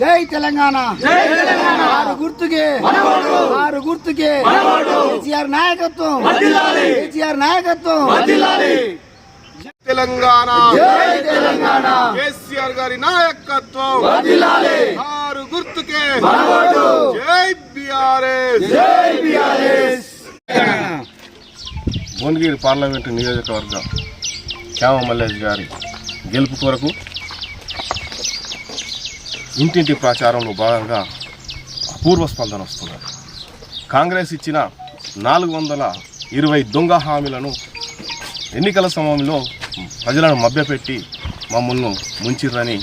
జై తెలంగాణ ఆరు గుర్తుకే కేసీఆర్ నాయకత్వం తెలంగాణ కేసీఆర్ గారి నాయకత్వం ఆరు గుర్తుకే జై బీఆర్ఎస్. భువనగిరి పార్లమెంటు నియోజకవర్గం క్యామ మల్లేష్ గారి గెలుపు కొరకు ఇంటింటి ప్రచారంలో భాగంగా అపూర్వ స్పందన వస్తున్నారు. కాంగ్రెస్ ఇచ్చిన 420 దొంగ హామీలను ఎన్నికల సమయంలో ప్రజలను మభ్యపెట్టి మమ్మల్ని ముంచిర్రని,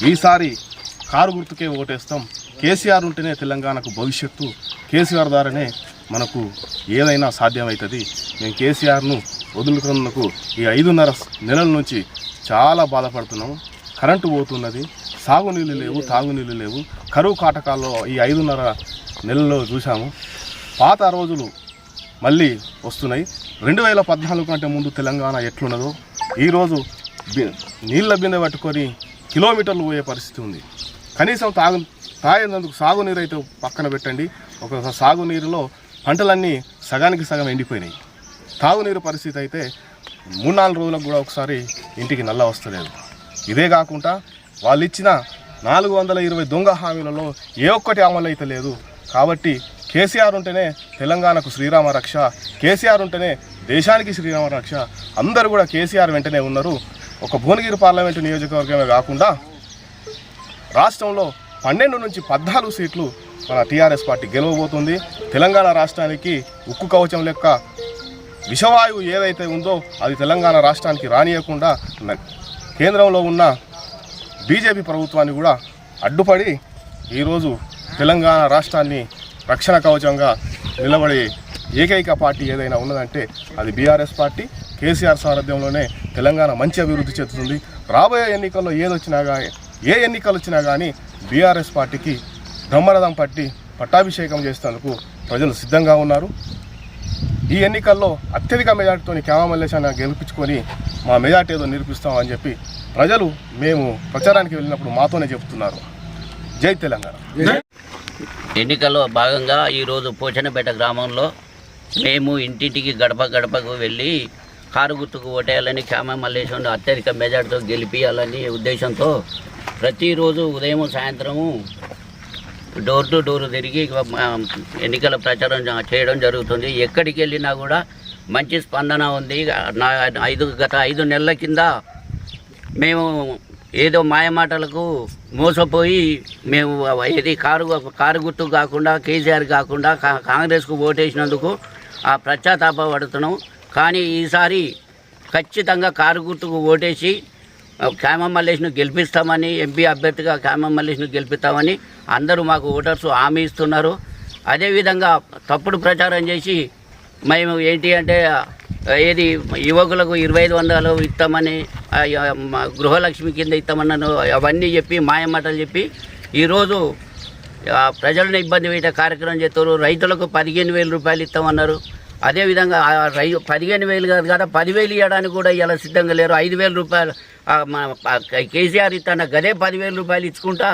ఈసారి కారు గుర్తుకే ఓటేస్తాం, కేసీఆర్ ఉంటేనే తెలంగాణకు భవిష్యత్తు, కేసీఆర్ ద్వారానే మనకు ఏదైనా సాధ్యమవుతుంది, మేము కేసీఆర్ను వదులుకున్నందుకు ఈ 5.5 నెలల నుంచి చాలా బాధపడుతున్నాము. కరెంటు పోతున్నది, సాగునీళ్ళు లేవు, తాగునీళ్ళు లేవు, కరువు కాటకాల్లో ఈ 5.5 నెలల్లో చూసాము. పాత రోజులు మళ్ళీ వస్తున్నాయి. 2014 కంటే ముందు తెలంగాణ ఎట్లున్నదో ఈరోజు నీళ్ళ బిందె పట్టుకొని కిలోమీటర్లు పోయే పరిస్థితి ఉంది. కనీసం తాగేందుకు సాగునీరు అయితే పక్కన పెట్టండి, ఒక సాగునీరులో పంటలన్నీ సగానికి సగం ఎండిపోయినాయి. తాగునీరు పరిస్థితి అయితే 3-4 రోజులకు కూడా ఒకసారి ఇంటికి నల్ల వస్తలేదు. ఇదే కాకుండా వాళ్ళు ఇచ్చిన 420 దొంగ హామీలలో ఏ ఒక్కటి అమలు అయితే లేదు. కాబట్టి కేసీఆర్ ఉంటేనే తెలంగాణకు శ్రీరామ రక్ష, కేసీఆర్ ఉంటేనే దేశానికి శ్రీరామ రక్ష. అందరూ కూడా కేసీఆర్ వెంటనే ఉన్నారు. ఒక భువనగిరి పార్లమెంటు నియోజకవర్గమే కాకుండా రాష్ట్రంలో 12 నుంచి 14 సీట్లు మన టీఆర్ఎస్ పార్టీ గెలవబోతుంది. తెలంగాణ రాష్ట్రానికి ఉక్కు కవచం లెక్క విషవాయువు ఏదైతే ఉందో అది తెలంగాణ రాష్ట్రానికి రానియకుండా కేంద్రంలో ఉన్న బీజేపీ ప్రభుత్వాన్ని కూడా అడ్డుపడి ఈరోజు తెలంగాణ రాష్ట్రాన్ని రక్షణ కవచంగా నిలబడే ఏకైక పార్టీ ఏదైనా ఉన్నదంటే అది బీఆర్ఎస్ పార్టీ. కేసీఆర్ సారథ్యంలోనే తెలంగాణ మంచి అభివృద్ధి చెందుతుంది. రాబోయే ఎన్నికల్లో ఏ ఎన్నికలు వచ్చినా కానీ బీఆర్ఎస్ పార్టీకి బ్రహ్మరథం పట్టి పట్టాభిషేకం చేసేందుకు ప్రజలు సిద్ధంగా ఉన్నారు. ఈ ఎన్నికల్లో అత్యధిక మెజార్టీతో క్యామ మల్లేశాన్ని గెలిపించుకొని మా మెజార్టీ ఏదో నిరూపిస్తామని చెప్పి ప్రజలు మేము ప్రచారానికి వెళ్ళినప్పుడు మాతోనే చెప్తున్నారు. జై తెలంగాణ. ఎన్నికల్లో భాగంగా ఈరోజు పోచనపేట గ్రామంలో మేము ఇంటింటికి గడపకు వెళ్ళి కారు గుర్తుకు ఓటేయాలని, క్యామ మల్లేశ్వరిని అత్యధిక మెజార్టీతో గెలిపించాలని ఉద్దేశంతో ప్రతిరోజు ఉదయం సాయంత్రము డోర్ టు డోర్ తిరిగి ఎన్నికల ప్రచారం చేయడం జరుగుతుంది. ఎక్కడికి వెళ్ళినా కూడా మంచి స్పందన ఉంది. గత 5 నెలల కింద మేము ఏదో మాయమాటలకు మోసపోయి మేము ఏది కారు గుర్తు కాకుండా కేసీఆర్ కాకుండా కాంగ్రెస్కు ఓటేసినందుకు ఆ పశ్చాత్తాపడుతున్నాం. కానీ ఈసారి ఖచ్చితంగా కారు గుర్తుకు ఓటేసి క్యామ మల్లేష్ను గెలిపిస్తామని, ఎంపీ అభ్యర్థిగా క్యామ మల్లేష్ను గెలిపిస్తామని అందరూ మాకు ఓటర్స్ హామీ ఇస్తున్నారు. అదేవిధంగా తప్పుడు ప్రచారం చేసి మేము ఏంటి అంటే ఏది యువకులకు 2500 ఇస్తామని, గృహలక్ష్మి కింద ఇస్తామన్నాను, అవన్నీ చెప్పి మాయమాటలు చెప్పి ఈరోజు ప్రజలను ఇబ్బంది పెట్టే కార్యక్రమం చేస్తారు. రైతులకు 15,000 రూపాయలు ఇస్తామన్నారు. అదేవిధంగా 15,000 కాదు కదా 10,000 ఇవ్వడానికి కూడా ఇలా సిద్ధంగా లేరు. 5,000 రూపాయలు కేసీఆర్ ఇస్తాను గదే 10,000 రూపాయలు ఇచ్చుకుంటా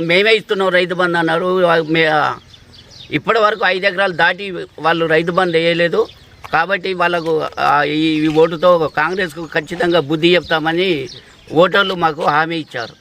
మేమే ఇస్తున్నాం రైతు బంధు అన్నారు. ఇప్పటి వరకు 5 ఎకరాలు దాటి వాళ్ళు రైతు బంధు వేయలేదు. కాబట్టి వాళ్ళకు ఈ ఓటుతో కాంగ్రెస్కు ఖచ్చితంగా బుద్ధి చెప్తామని ఓటర్లు మాకు హామీ ఇచ్చారు.